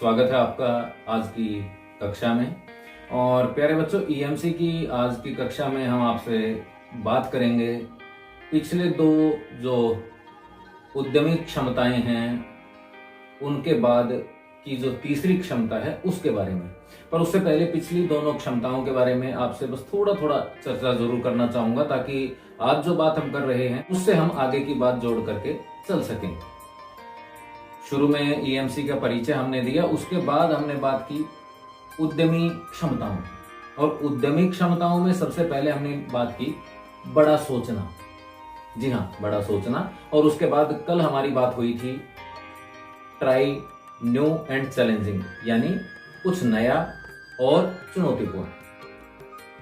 स्वागत है आपका आज की कक्षा में। और प्यारे बच्चों, ईएमसी की आज की कक्षा में हम आपसे बात करेंगे पिछले दो जो उद्यमी क्षमताएं हैं उनके बाद की जो तीसरी क्षमता है उसके बारे में। पर उससे पहले पिछली दोनों क्षमताओं के बारे में आपसे बस थोड़ा थोड़ा चर्चा जरूर करना चाहूंगा, ताकि आज जो बात हम कर रहे हैं उससे हम आगे की बात जोड़ करके चल सकें। शुरू में ईएमसी का परिचय हमने दिया, उसके बाद हमने बात की उद्यमी क्षमताओं। और उद्यमी क्षमताओं में सबसे पहले हमने बात की बड़ा सोचना। जी हाँ, बड़ा सोचना। और उसके बाद कल हमारी बात हुई थी ट्राई न्यू एंड चैलेंजिंग, यानी कुछ नया और चुनौतीपूर्ण।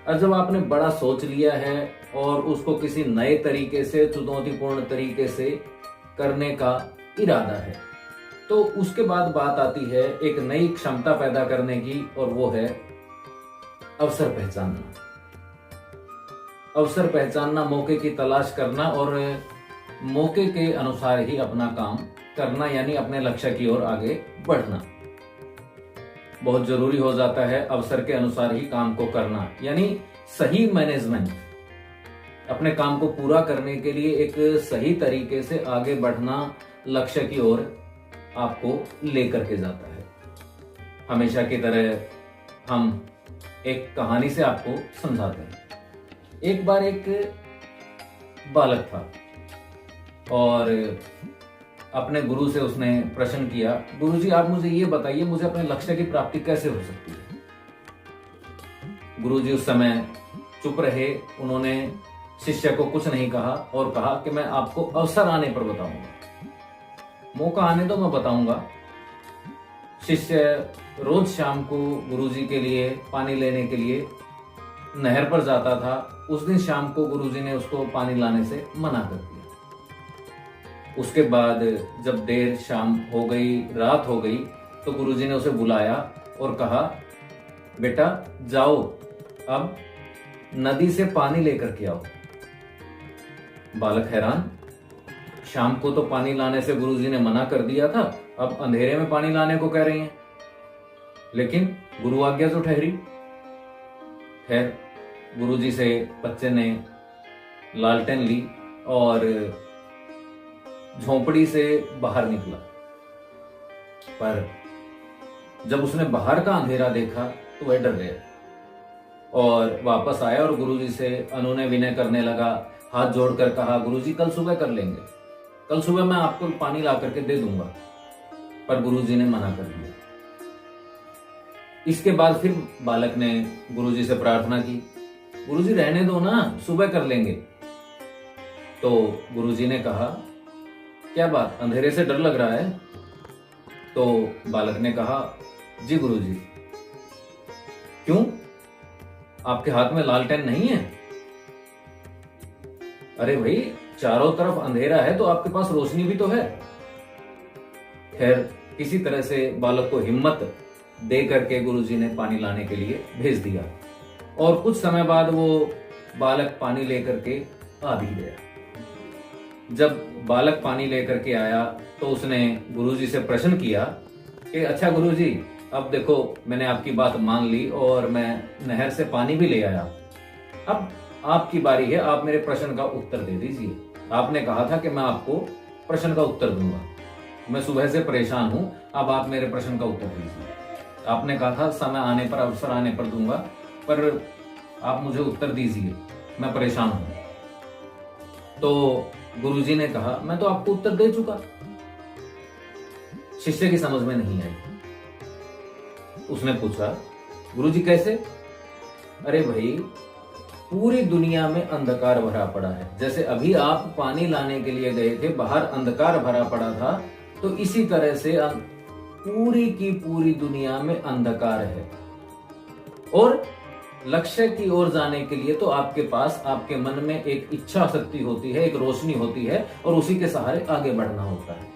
और जब आपने बड़ा सोच लिया है और उसको किसी नए तरीके से, चुनौतीपूर्ण तरीके से करने का इरादा है, तो उसके बाद बात आती है एक नई क्षमता पैदा करने की, और वो है अवसर पहचानना। अवसर पहचानना, मौके की तलाश करना और मौके के अनुसार ही अपना काम करना, यानी अपने लक्ष्य की ओर आगे बढ़ना। बहुत जरूरी हो जाता है अवसर के अनुसार ही काम को करना, यानी सही मैनेजमेंट। अपने काम को पूरा करने के लिए एक सही तरीके से आगे बढ़ना लक्ष्य की ओर आपको लेकर के जाता है। हमेशा की तरह हम एक कहानी से आपको समझाते हैं। एक बार एक बालक था और अपने गुरु से उसने प्रश्न किया, गुरुजी आप मुझे ये बताइए, मुझे अपने लक्ष्य की प्राप्ति कैसे हो सकती है। गुरुजी उस समय चुप रहे, उन्होंने शिष्य को कुछ नहीं कहा और कहा कि मैं आपको अवसर आने पर बताऊंगा, मौका आने दो, मैं बताऊंगा। शिष्य रोज शाम को गुरुजी के लिए पानी लेने के लिए नहर पर जाता था। उस दिन शाम को गुरुजी ने उसको पानी लाने से मना कर दिया। उसके बाद जब देर शाम हो गई, रात हो गई, तो गुरुजी ने उसे बुलाया और कहा, बेटा जाओ, अब नदी से पानी लेकर के आओ। बालक हैरान, शाम को तो पानी लाने से गुरुजी ने मना कर दिया था, अब अंधेरे में पानी लाने को कह रही हैं। लेकिन गुरु आज्ञा तो ठहरी। खैर, गुरुजी से बच्चे ने लालटेन ली और झोंपड़ी से बाहर निकला। पर जब उसने बाहर का अंधेरा देखा तो वह डर गया और वापस आया और गुरुजी से अनुनय विनय करने लगा। हाथ जोड़कर कहा, गुरुजी कल सुबह कर लेंगे, कल सुबह मैं आपको पानी ला करके दे दूंगा। पर गुरुजी ने मना कर दिया। इसके बाद फिर बालक ने गुरुजी से प्रार्थना की, गुरुजी रहने दो ना, सुबह कर लेंगे। तो गुरुजी ने कहा, क्या बात, अंधेरे से डर लग रहा है? तो बालक ने कहा, जी गुरुजी। क्यों, आपके हाथ में लालटेन नहीं है? अरे भाई, चारों तरफ अंधेरा है तो आपके पास रोशनी भी तो है। खैर, किसी तरह से बालक को हिम्मत दे करके गुरुजी ने पानी लाने के लिए भेज दिया और कुछ समय बाद वो बालक पानी लेकर के आ भी गया। जब बालक पानी लेकर के आया तो उसने गुरुजी से प्रश्न किया कि अच्छा गुरुजी, अब देखो मैंने आपकी बात मान ली और मैं नहर से पानी भी ले आया, अब आपकी बारी है, आप मेरे प्रश्न का उत्तर दे दीजिए। आपने कहा था कि मैं आपको प्रश्न का उत्तर दूंगा, मैं सुबह से परेशान हूं, अब आप मेरे प्रश्न का उत्तर दीजिए। आपने कहा था समय आने पर, अवसर आने पर दूंगा, पर आप मुझे उत्तर दीजिए, मैं परेशान हूं। तो गुरुजी ने कहा, मैं तो आपको उत्तर दे चुका। शिष्य की समझ में नहीं आई। उसने पूछा, गुरुजी कैसे? अरे भाई, पूरी दुनिया में अंधकार भरा पड़ा है। जैसे अभी आप पानी लाने के लिए गए थे, बाहर अंधकार भरा पड़ा था, तो इसी तरह से पूरी की पूरी दुनिया में अंधकार है। और लक्ष्य की ओर जाने के लिए तो आपके पास, आपके मन में एक इच्छा शक्ति होती है, एक रोशनी होती है, और उसी के सहारे आगे बढ़ना होता है।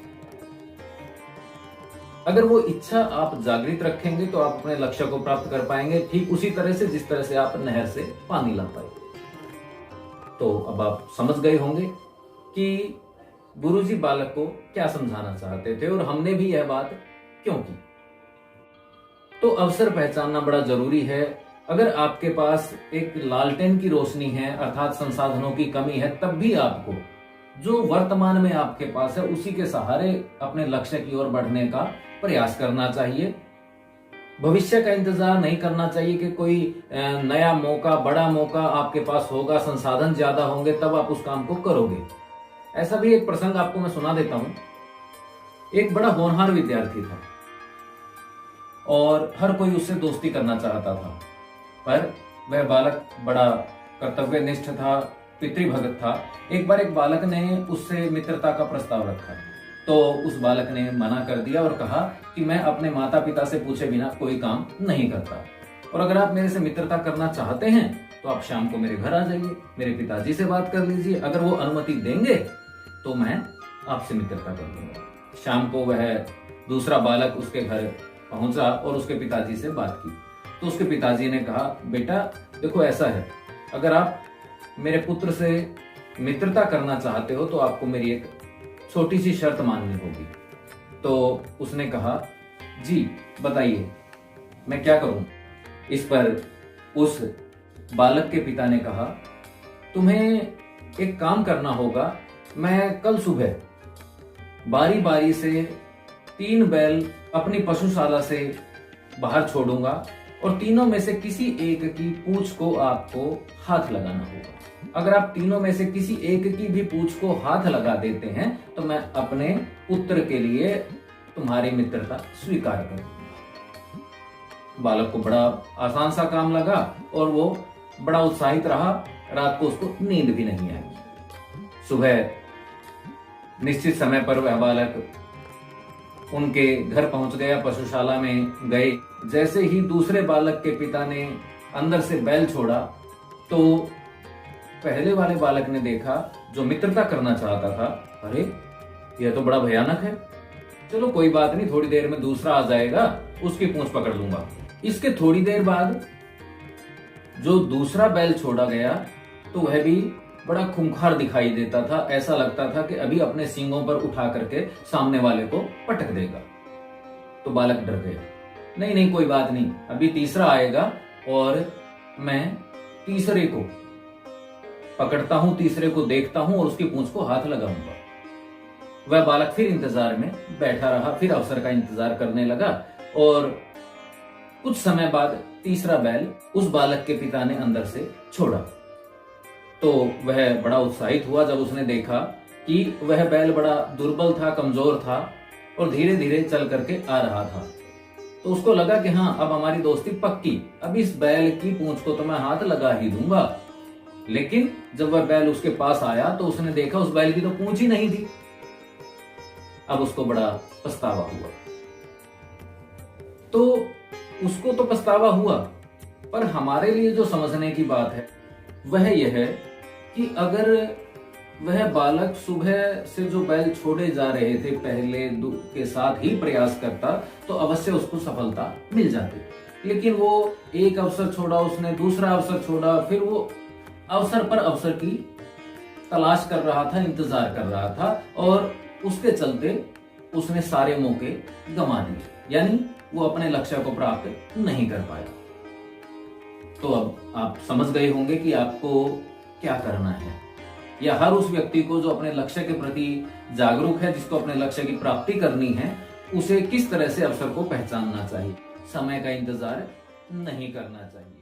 अगर वो इच्छा आप जागृत रखेंगे तो आप अपने लक्ष्य को प्राप्त कर पाएंगे, ठीक उसी तरह से जिस तरह से आप नहर से पानी ला पाए। तो अब आप समझ गए होंगे कि गुरुजी बालक को क्या समझाना चाहते थे और हमने भी यह बात क्यों की। तो अवसर पहचानना बड़ा जरूरी है। अगर आपके पास एक लालटेन की रोशनी है, अर्थात संसाधनों की कमी है, तब भी आपको जो वर्तमान में आपके पास है उसी के सहारे अपने लक्ष्य की ओर बढ़ने का प्रयास करना चाहिए। भविष्य का इंतजार नहीं करना चाहिए कि कोई नया मौका, बड़ा मौका आपके पास होगा, संसाधन ज्यादा होंगे तब आप उस काम को करोगे। ऐसा भी एक प्रसंग आपको मैं सुना देता हूं। एक बड़ा होनहार विद्यार्थी था और हर कोई उससे दोस्ती करना चाहता था, पर वह बालक बड़ा कर्तव्यनिष्ठ था, पितृभगत था। एक बार एक बालक ने उससे मित्रता का प्रस्ताव रखा, तो उस बालक ने मना कर दिया और कहा कि मैं अपने माता पिता से पूछे बिना कोई काम नहीं करता, और अगर आप मेरे से मित्रता करना चाहते हैं तो आप शाम को मेरे घर आ जाइए, मेरे पिताजी से बात कर लीजिए, अगर वो अनुमति देंगे तो मैं आपसे मित्रता कर लूंगा। शाम को वह दूसरा बालक उसके घर पहुंचा और उसके पिताजी से बात की। तो उसके पिताजी ने कहा, बेटा देखो ऐसा है, अगर आप मेरे पुत्र से मित्रता करना चाहते हो तो आपको मेरी एक छोटी सी शर्त माननी होगी। तो उसने कहा, जी बताइए मैं क्या करूं। इस पर उस बालक के पिता ने कहा, तुम्हें एक काम करना होगा, मैं कल सुबह बारी बारी से 3 बैल अपनी पशुशाला से बाहर छोड़ूंगा और तीनों में से किसी एक की पूंछ को आपको हाथ लगाना होगा। अगर आप तीनों में से किसी एक की भी पूंछ को हाथ लगा देते हैं तो मैं अपने पुत्र के लिए तुम्हारी मित्रता स्वीकार करूंगा। बालक को बड़ा आसान सा काम लगा और वो बड़ा उत्साहित रहा। रात को उसको नींद भी नहीं आई। सुबह निश्चित समय पर वह बालक उनके घर पहुंच गया, पशुशाला में गए। जैसे ही दूसरे बालक के पिता ने अंदर से बैल छोड़ा तो पहले वाले बालक ने देखा, जो मित्रता करना चाहता था, अरे यह तो बड़ा भयानक है, चलो कोई बात नहीं, थोड़ी देर में दूसरा आ जाएगा, उसकी पूंछ पकड़ लूंगा। इसके थोड़ी देर बाद जो दूसरा बैल छोड़ा गया तो वह भी बड़ा खूंखार दिखाई देता था। ऐसा लगता था कि अभी अपने सींगों पर उठा करके सामने वाले को पटक देगा। तो बालक डर गया, नहीं नहीं कोई बात नहीं, अभी तीसरा आएगा और मैं तीसरे को पकड़ता हूं, तीसरे को देखता हूं और उसकी पूंछ को हाथ लगाऊंगा। वह बालक फिर इंतजार में बैठा रहा, फिर अवसर का इंतजार करने लगा और कुछ समय बाद तीसरा बैल उस बालक के पिता ने अंदर से छोड़ा। तो वह बड़ा उत्साहित हुआ जब उसने देखा कि वह बैल बड़ा दुर्बल था, कमजोर था और धीरे धीरे चल करके आ रहा था। तो उसको लगा कि हाँ, अब हमारी दोस्ती पक्की, अब इस बैल की पूंछ को तो मैं हाथ लगा ही दूंगा। लेकिन जब वह बैल उसके पास आया तो उसने देखा उस बैल की तो पूंछ ही नहीं थी। अब उसको बड़ा पछतावा हुआ। तो उसको तो पछतावा हुआ, पर हमारे लिए जो समझने की बात है वह यह है कि अगर वह बालक सुबह से जो बैल छोड़े जा रहे थे पहले के साथ ही प्रयास करता तो अवश्य उसको सफलता मिल जाती। लेकिन वो एक अवसर छोड़ा, उसने दूसरा अवसर छोड़ा, फिर वो अवसर पर अवसर की तलाश कर रहा था, इंतजार कर रहा था और उसके चलते उसने सारे मौके गंवा दिए, यानी वो अपने लक्ष्य को प्राप्त नहीं कर पाया। तो अब आप समझ गए होंगे कि आपको क्या करना है, या हर उस व्यक्ति को जो अपने लक्ष्य के प्रति जागरूक है, जिसको अपने लक्ष्य की प्राप्ति करनी है, उसे किस तरह से अवसर को पहचानना चाहिए। समय का इंतजार नहीं करना चाहिए।